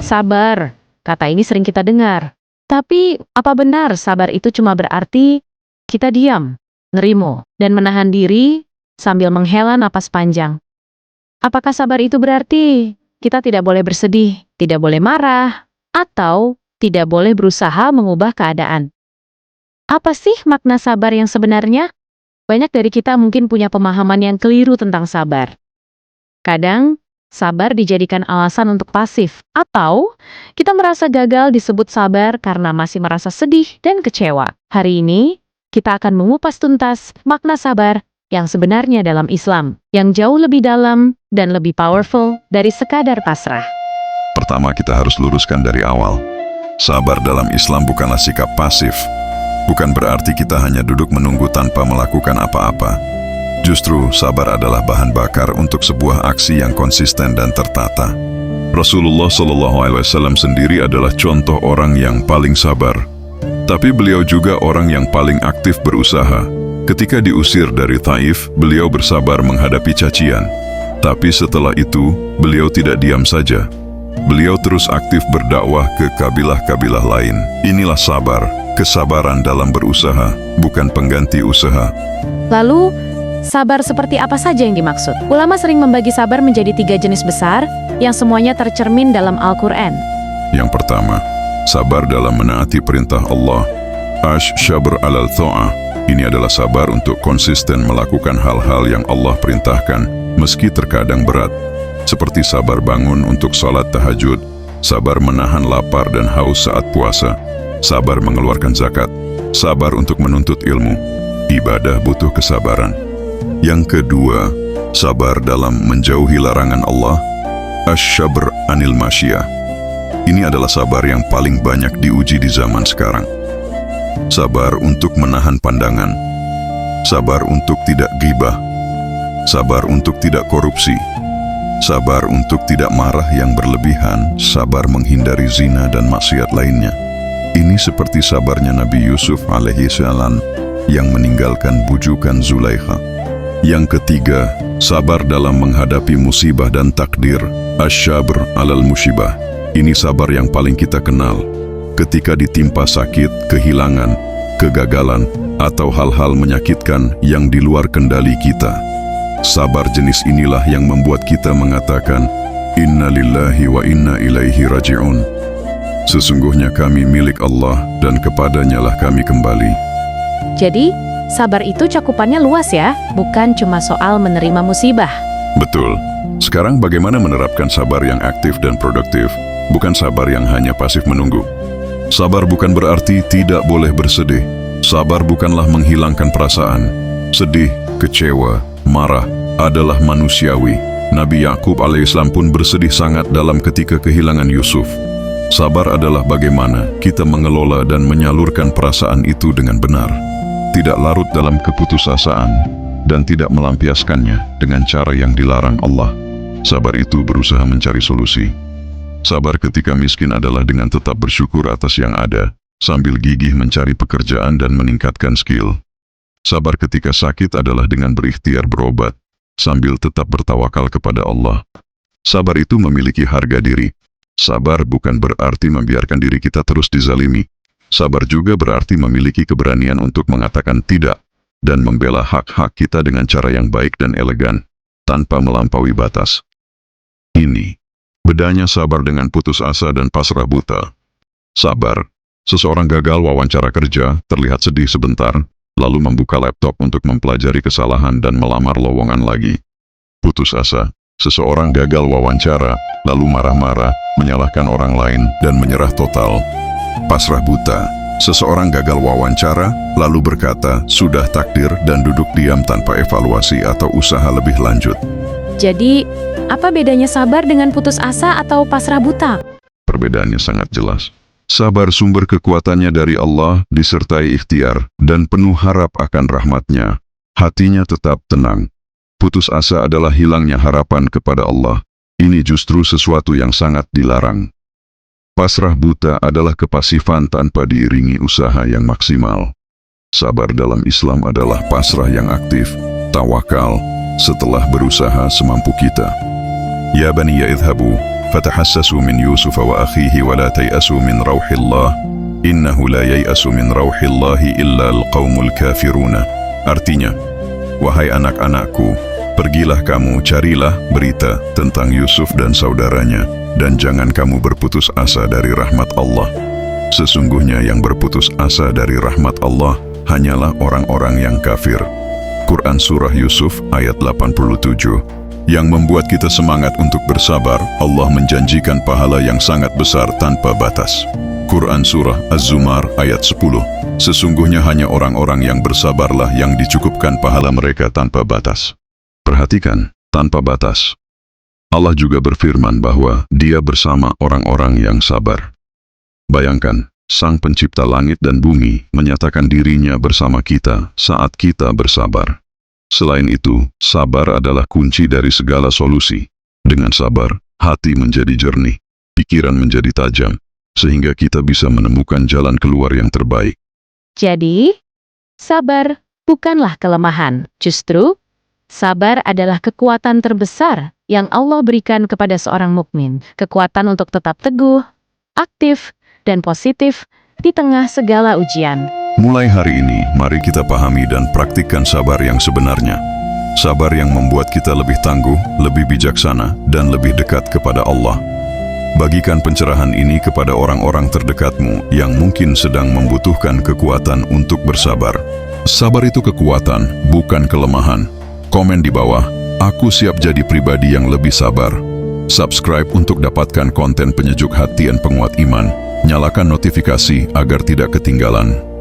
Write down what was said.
Sabar, kata ini sering kita dengar. Tapi, apa benar sabar itu cuma berarti kita diam, nerimo, dan menahan diri sambil menghela napas panjang? Apakah sabar itu berarti kita tidak boleh bersedih, tidak boleh marah, atau tidak boleh berusaha mengubah keadaan? Apa sih makna sabar yang sebenarnya? Banyak dari kita mungkin punya pemahaman yang keliru tentang sabar. Kadang, sabar dijadikan alasan untuk pasif, atau kita merasa gagal disebut sabar karena masih merasa sedih dan kecewa. Hari ini, kita akan mengupas tuntas makna sabar yang sebenarnya dalam Islam, yang jauh lebih dalam dan lebih powerful dari sekadar pasrah. Pertama, kita harus luruskan dari awal. Sabar dalam Islam bukanlah sikap pasif. Bukan berarti kita hanya duduk menunggu tanpa melakukan apa-apa. Justru, sabar adalah bahan bakar untuk sebuah aksi yang konsisten dan tertata. Rasulullah SAW sendiri adalah contoh orang yang paling sabar. Tapi beliau juga orang yang paling aktif berusaha. Ketika diusir dari Taif, beliau bersabar menghadapi cacian. Tapi setelah itu, beliau tidak diam saja. Beliau terus aktif berdakwah ke kabilah-kabilah lain. Inilah sabar, kesabaran dalam berusaha, bukan pengganti usaha. Lalu, sabar seperti apa saja yang dimaksud? Ulama sering membagi sabar menjadi 3 jenis besar yang semuanya tercermin dalam Al-Quran. Yang pertama, sabar dalam menaati perintah Allah. Ash-shabr alal tho'ah. Ini adalah sabar untuk konsisten melakukan hal-hal yang Allah perintahkan, meski terkadang berat. Seperti sabar bangun untuk salat tahajud, sabar menahan lapar dan haus saat puasa, sabar mengeluarkan zakat, sabar untuk menuntut ilmu. Ibadah butuh kesabaran. Yang kedua, sabar dalam menjauhi larangan Allah. Ash-shabr anil masyiyah. Ini adalah sabar yang paling banyak diuji di zaman sekarang. Sabar untuk menahan pandangan. Sabar untuk tidak ghibah. Sabar untuk tidak korupsi. Sabar untuk tidak marah yang berlebihan. Sabar menghindari zina dan maksiat lainnya. Ini seperti sabarnya Nabi Yusuf alaihissalam yang meninggalkan bujukan Zulaikha. Yang ketiga, sabar dalam menghadapi musibah dan takdir. Ash-shabr alal musibah. Ini sabar yang paling kita kenal. Ketika ditimpa sakit, kehilangan, kegagalan, atau hal-hal menyakitkan yang di luar kendali kita. Sabar jenis inilah yang membuat kita mengatakan, Inna lillahi wa inna ilaihi raji'un. Sesungguhnya kami milik Allah dan kepadanya lah kami kembali. Jadi, sabar itu cakupannya luas ya, bukan cuma soal menerima musibah. Betul. Sekarang bagaimana menerapkan sabar yang aktif dan produktif, bukan sabar yang hanya pasif menunggu. Sabar bukan berarti tidak boleh bersedih. Sabar bukanlah menghilangkan perasaan. Sedih, kecewa, marah adalah manusiawi. Nabi Yakub alaihissalam pun bersedih sangat dalam ketika kehilangan Yusuf. Sabar adalah bagaimana kita mengelola dan menyalurkan perasaan itu dengan benar. Tidak larut dalam keputusasaan dan tidak melampiaskannya dengan cara yang dilarang Allah. Sabar itu berusaha mencari solusi. Sabar ketika miskin adalah dengan tetap bersyukur atas yang ada, sambil gigih mencari pekerjaan dan meningkatkan skill. Sabar ketika sakit adalah dengan berikhtiar berobat, sambil tetap bertawakal kepada Allah. Sabar itu memiliki harga diri. Sabar bukan berarti membiarkan diri kita terus dizalimi. Sabar juga berarti memiliki keberanian untuk mengatakan tidak, dan membela hak-hak kita dengan cara yang baik dan elegan, tanpa melampaui batas. Ini bedanya sabar dengan putus asa dan pasrah buta. Sabar, seseorang gagal wawancara kerja, terlihat sedih sebentar, lalu membuka laptop untuk mempelajari kesalahan dan melamar lowongan lagi. Putus asa, seseorang gagal wawancara, lalu marah-marah, menyalahkan orang lain, dan menyerah total. Pasrah buta, seseorang gagal wawancara, lalu berkata, sudah takdir, dan duduk diam tanpa evaluasi atau usaha lebih lanjut. Jadi, apa bedanya sabar dengan putus asa atau pasrah buta? Perbedaannya sangat jelas. Sabar sumber kekuatannya dari Allah, disertai ikhtiar, dan penuh harap akan rahmatnya. Hatinya tetap tenang. Putus asa adalah hilangnya harapan kepada Allah. Ini justru sesuatu yang sangat dilarang. Pasrah buta adalah kepasifan tanpa diiringi usaha yang maksimal. Sabar dalam Islam adalah pasrah yang aktif, tawakal, setelah berusaha semampu kita. Ya bani ya idhabu, fatahassasu min Yusuf wa akhihi wa la tayasu min rauhillah innahu la yayasu min rauhillahi illa alqaumul kafiruna. Artinya, wahai anak-anakku, pergilah kamu carilah berita tentang Yusuf dan saudaranya, dan jangan kamu berputus asa dari rahmat Allah. Sesungguhnya yang berputus asa dari rahmat Allah hanyalah orang-orang yang kafir. Quran Surah Yusuf ayat 87. Yang membuat kita semangat untuk bersabar, Allah menjanjikan pahala yang sangat besar tanpa batas. Quran Surah Az-Zumar ayat 10. Sesungguhnya hanya orang-orang yang bersabarlah yang dicukupkan pahala mereka tanpa batas. Perhatikan, tanpa batas. Allah juga berfirman bahwa Dia bersama orang-orang yang sabar. Bayangkan, Sang Pencipta langit dan bumi menyatakan dirinya bersama kita saat kita bersabar. Selain itu, sabar adalah kunci dari segala solusi. Dengan sabar, hati menjadi jernih, pikiran menjadi tajam, sehingga kita bisa menemukan jalan keluar yang terbaik. Jadi, sabar bukanlah kelemahan. Justru, sabar adalah kekuatan terbesar yang Allah berikan kepada seorang mukmin. Kekuatan untuk tetap teguh, aktif, dan positif di tengah segala ujian. Mulai hari ini, mari kita pahami dan praktikkan sabar yang sebenarnya. Sabar yang membuat kita lebih tangguh, lebih bijaksana, dan lebih dekat kepada Allah. Bagikan pencerahan ini kepada orang-orang terdekatmu yang mungkin sedang membutuhkan kekuatan untuk bersabar. Sabar itu kekuatan, bukan kelemahan. Komen di bawah, aku siap jadi pribadi yang lebih sabar. Subscribe untuk dapatkan konten penyejuk hati dan penguat iman. Nyalakan notifikasi agar tidak ketinggalan.